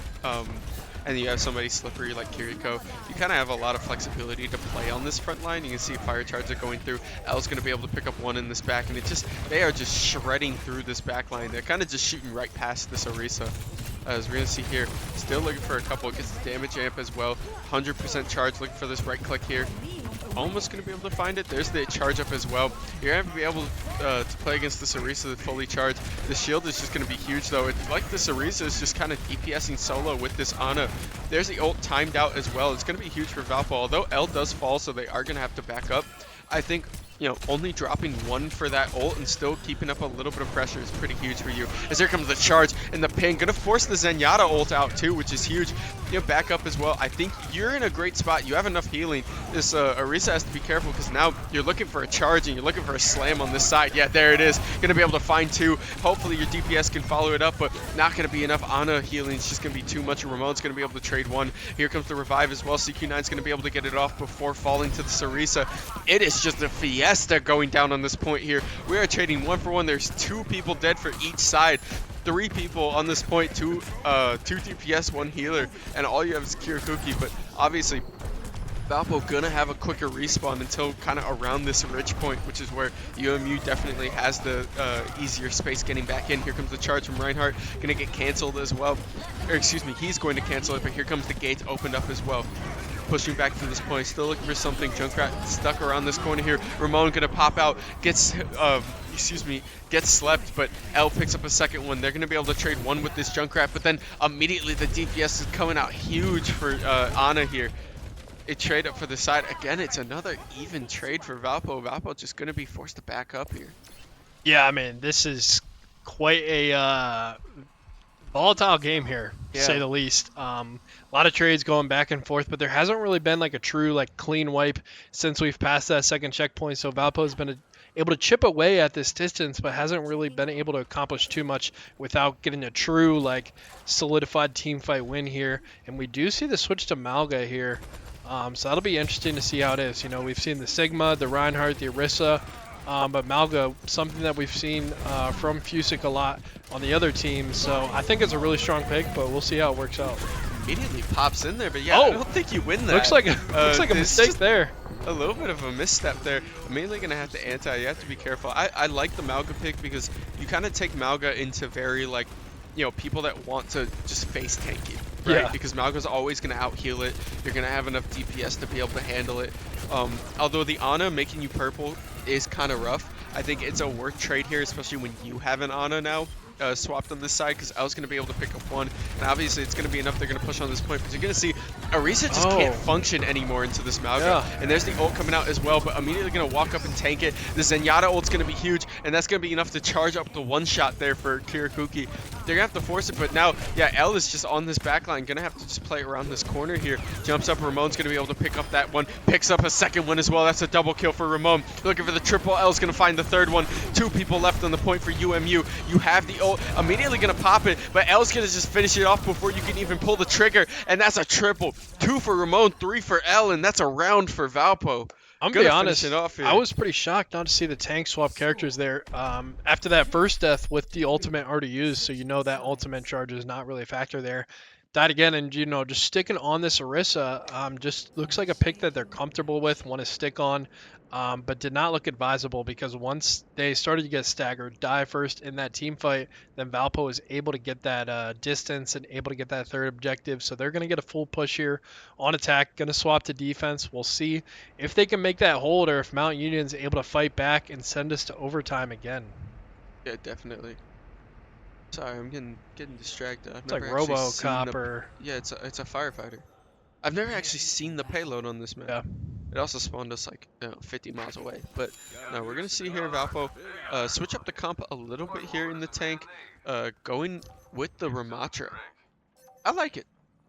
and you have somebody slippery like Kiriko, you kind of have a lot of flexibility to play on this front line. You can see fire charges are going through. L's going to be able to pick up one in this back, and they are just shredding through this back line. They're kind of just shooting right past this Orisa. As we're going to see here, still looking for a couple, gets the damage amp as well. 100% charge, looking for this right click here. Almost going to be able to find it. There's the charge up as well. You're going to be able to play against this Orisa fully charged. The shield is just going to be huge though. It's like this Orisa is just kind of DPSing solo with this Ana. There's the ult timed out as well. It's going to be huge for Valpo. Although L does fall, so they are going to have to back up. I think, you know, only dropping one for that ult and still keeping up a little bit of pressure is pretty huge for you. As here comes the charge and the ping. Gonna force the Zenyatta ult out too, which is huge. You know, back up as well. I think you're in a great spot. You have enough healing. This Orisa has to be careful because now you're looking for a charge and you're looking for a slam on this side. Yeah, there it is. Gonna be able to find two. Hopefully your DPS can follow it up, but not gonna be enough. Ana healing is just gonna be too much. Ramon's gonna be able to trade one. Here comes the revive as well. CQ9's gonna be able to get it off before falling to the Orisa. It is just a fiesta going down on this point here. We are trading 1-for-1. There's 2 people dead for each side. 3 people on this point, 2 DPS, 1 healer, and all you have is Kirakuki. But obviously, Valpo gonna have a quicker respawn until kind of around this ridge point, which is where UMU definitely has the easier space getting back in. Here comes the charge from Reinhardt, gonna get canceled as well. Or excuse me, he's going to cancel it, but here comes the gates opened up as well. Pushing back to this point, still looking for something. Junkrat stuck around this corner here. Ramon gonna pop out, gets slept, but L picks up a second one. They're gonna be able to trade one with this Junkrat, but then immediately the DPS is coming out huge for Ana here. A trade up for the side. Again, it's another even trade for Valpo. Valpo just gonna be forced to back up here. Yeah, I mean, this is quite a volatile game here, to say the least. A lot of trades going back and forth, but there hasn't really been like a true like clean wipe since we've passed that second checkpoint. So Valpo's been able to chip away at this distance, but hasn't really been able to accomplish too much without getting a true like solidified team fight win here. And we do see the switch to Malga here. So that'll be interesting to see how it is. You know, we've seen the Sigma, the Reinhardt, the Orisa. But Malga, something that we've seen from Fusic a lot on the other teams. So I think it's a really strong pick, but we'll see how it works out. Immediately pops in there, but yeah, I don't think you win that. Looks like a mistake there. A little bit of a misstep there. I'm mainly going to have to anti. You have to be careful. I like the Malga pick because you kind of take Malga into very, like, you know, people that want to just face tank you, right? Yeah. Because Malga's always going to out heal it. You're going to have enough DPS to be able to handle it. Although the Ana making you purple is kind of rough, I think it's a worth trade here, especially when you have an Ana now swapped on this side, because L's going to be able to pick up one, and obviously it's going to be enough. They're going to push on this point, because you're going to see Orisa just can't function anymore into this Malga, and there's the ult coming out as well, but immediately going to walk up and tank it. The Zenyatta ult's going to be huge, and that's going to be enough to charge up the one shot there for Kirakuki. They're going to have to force it, but now, yeah, L is just on this back line, going to have to just play around this corner here. Jumps up, Ramon's going to be able to pick up that one, picks up a second one as well. That's a double kill for Ramon. Looking for the triple. L's going to find the third one. 2 people left on the point for UMU. You have the ult, immediately going to pop it, but L's going to just finish it off before you can even pull the trigger, and that's a triple. 2 for Ramon, 3 for L, and that's a round for Valpo. I'm gonna be honest, I was pretty shocked not to see the tank swap characters there. After that first death with the ultimate already used, so you know that ultimate charge is not really a factor there. Died again, and you know, just sticking on this Orisa, just looks like a pick that they're comfortable with, want to stick on, but did not look advisable, because once they started to get staggered, die first in that team fight, then Valpo is able to get that distance and able to get that third objective. So they're going to get a full push here on attack, going to swap to defense. We'll see if they can make that hold, or if Mount Union's able to fight back and send us to overtime again. Yeah, definitely. Sorry, I'm getting distracted. It's like RoboCop or... Yeah, it's a firefighter. I've never actually seen the payload on this map. Yeah. It also spawned us like 50 miles away. But no, we're gonna see here Valpo switch up the comp a little bit here in the tank, going with the Ramatra. I like it.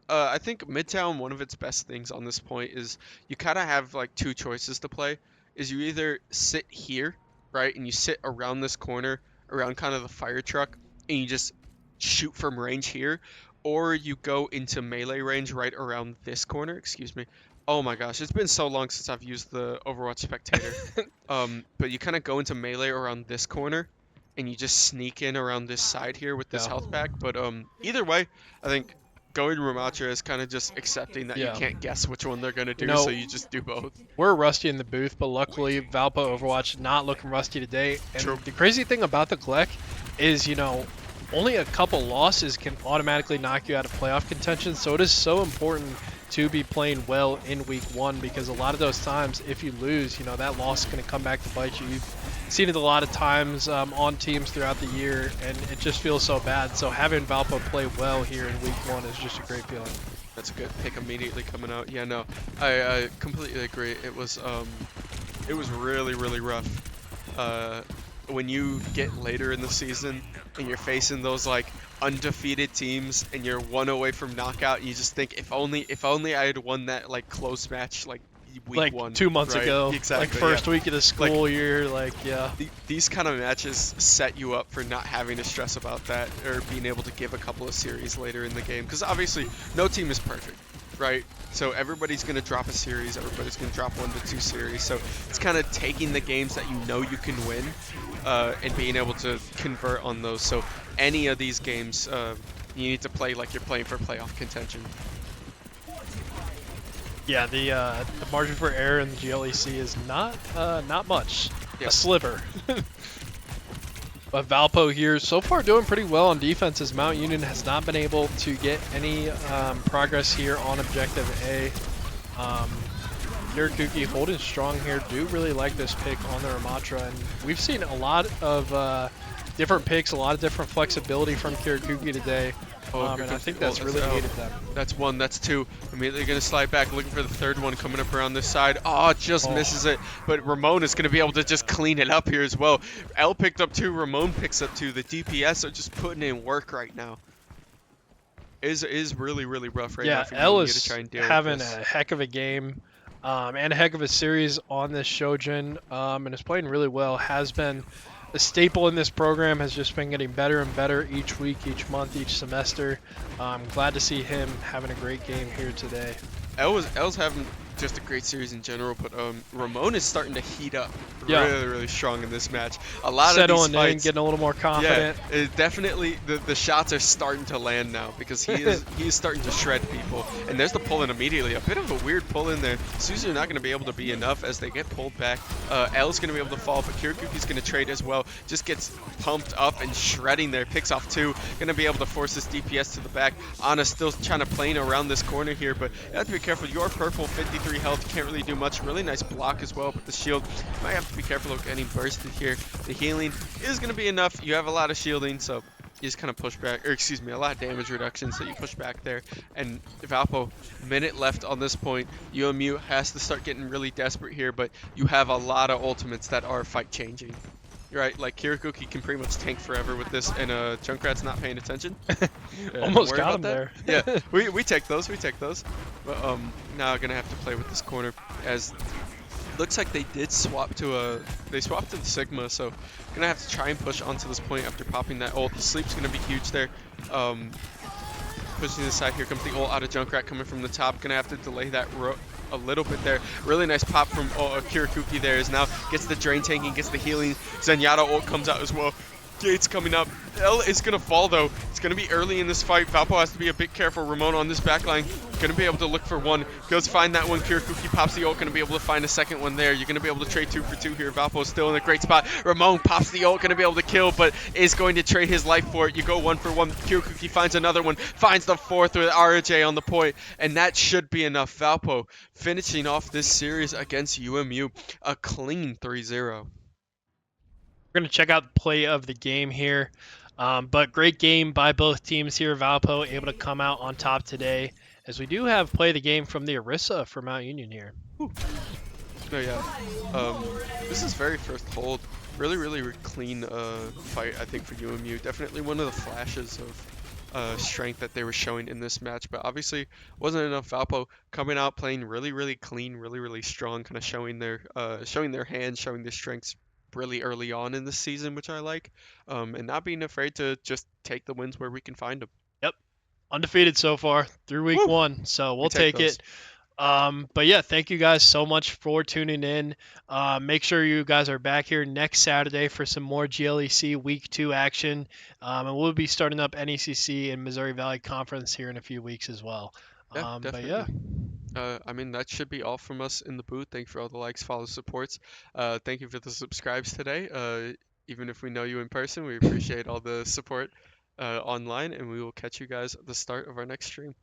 I think Midtown, one of its best things on this point is you kind of have like 2 choices to play. Is you either sit here, right, and you sit around this corner, around kind of the fire truck, and you just shoot from range here, or you go into melee range right around this corner. Excuse me. Oh my gosh, it's been so long since I've used the Overwatch Spectator. But you kind of go into melee around this corner, and you just sneak in around this side here with this health pack. But either way, I think going Ramatra is kind of just accepting that you Yeah. can't guess which one they're gonna You do, so know, you just do both. we're rusty in the booth, but luckily Valpo Overwatch not looking rusty today. True. And the crazy thing about the GLEC is, only a couple losses can automatically knock you out of playoff contention. So it is so important to be playing well in week one, because a lot of those times, if you lose, that loss is going to come back to bite you. You've seen it a lot of times on teams throughout the year, and it just feels so bad. So having Valpo play well here in week one is just a great feeling. That's a good pick immediately coming out. Yeah, no, I completely agree. It was really really rough. When you get later in the season and you're facing those like undefeated teams and you're one away from knockout, you just think if only I had won that like close match like week Like one, 2 months right? ago, Exactly. like first Yeah. week of the school year, yeah. These kind of matches set you up for not having to stress about that or being able to give a couple of series later in the game, because obviously no team is perfect, right? So everybody's going to drop a series, everybody's going to drop 1 to 2 series, so it's kind of taking the games that you know you can win and being able to convert on those. So any of these games you need to play like you're playing for playoff contention. Yeah, the margin for error in the GLEC is not much. Yeah. A sliver. But Valpo here so far doing pretty well on defense, as Mount Union has not been able to get any progress here on objective A. Kirakuki holding strong here. Do really like this pick on the Ramatra, and we've seen a lot of different picks, a lot of different flexibility from Kirakuki today. And I think that's really aided them. That's 1, that's 2. Immediately going to slide back, looking for the third one coming up around this side. Oh, just misses it. But Ramon is going to be able to just clean it up here as well. L picked up 2, Ramon picks up 2. The DPS are just putting in work right now. It is really, really rough right now for L you is to try and deal having with this. a heck of a game and a heck of a series on this Shojin, and is playing really well. Has been a staple in this program, has just been getting better and better each week, each month, each semester. I'm glad to see him having a great game here today. L's having just a great series in general, but Ramon is starting to heat up Yeah. really, really strong in this match. A lot of Settling these fights, in, getting a little more confident. yeah, it definitely the shots are starting to land now, because he is starting to shred people. And there's the pull in immediately. A bit of a weird pull in there. Suzu's not going to be able to be enough as they get pulled back. L's going to be able to fall, but Kirakuki's going to trade as well. Just gets pumped up and shredding there. Picks off 2. Going to be able to force this DPS to the back. Ana still trying to plane around this corner here, but you have to be careful. Your purple 53 health can't really do much. Really nice block as well, but the shield might have to be careful of getting bursted here. The healing is going to be enough. You have a lot of shielding, so you just kind of push back, or excuse me, a lot of damage reduction, so you push back there. And Valpo, minute left on this point. UMU has to start getting really desperate here, but you have a lot of ultimates that are fight changing. Right, like Kirakuki can pretty much tank forever with this, and Junkrat's not paying attention. Almost got him there. Yeah, we take those, But now gonna have to play with this corner, as looks like they did swap to the Sigma, so gonna have to try and push onto this point after popping that ult. The sleep's gonna be huge there. Pushing this side, here comes the ult out of Junkrat coming from the top. Gonna have to delay that a little bit there. Really nice pop from Kirakuki there, is now gets the drain tanking, gets the healing. Zenyatta ult comes out as well. Gates coming up. L is going to fall, though. It's going to be early in this fight. Valpo has to be a bit careful. Ramon on this backline. Going to be able to look for 1. Goes find that one. Kirakuki pops the ult. Going to be able to find a second one there. You're going to be able to trade 2 for 2 here. Valpo is still in a great spot. Ramon pops the ult. Going to be able to kill, but is going to trade his life for it. You go 1 for 1. Kirakuki finds another one. Finds the 4th with RJ on the point. And that should be enough. Valpo finishing off this series against UMU. A clean 3-0. We're going to check out the play of the game here. But great game by both teams here. Valpo able to come out on top today, as we do have play of the game from the Orisa for Mount Union here. Oh yeah. This is very first hold. Really, really clean fight, I think, for UMU. Definitely one of the flashes of strength that they were showing in this match, but obviously wasn't enough. Valpo coming out playing really, really clean, really, really strong, kind of showing their hands, showing their strengths really early on in the season, which I like, and not being afraid to just take the wins where we can find them. Yep, undefeated so far through week Woo! 1, so we'll take take it. But yeah, thank you guys so much for tuning in. Make sure you guys are back here next Saturday for some more GLEC Week 2 action. And we'll be starting up NECC and Missouri Valley Conference here in a few weeks as well. Yeah, But yeah, definitely. I mean, that should be all from us in the booth. Thank you for all the likes, follows, supports. Thank you for the subscribes today. Even if we know you in person, we appreciate all the support online, and we will catch you guys at the start of our next stream.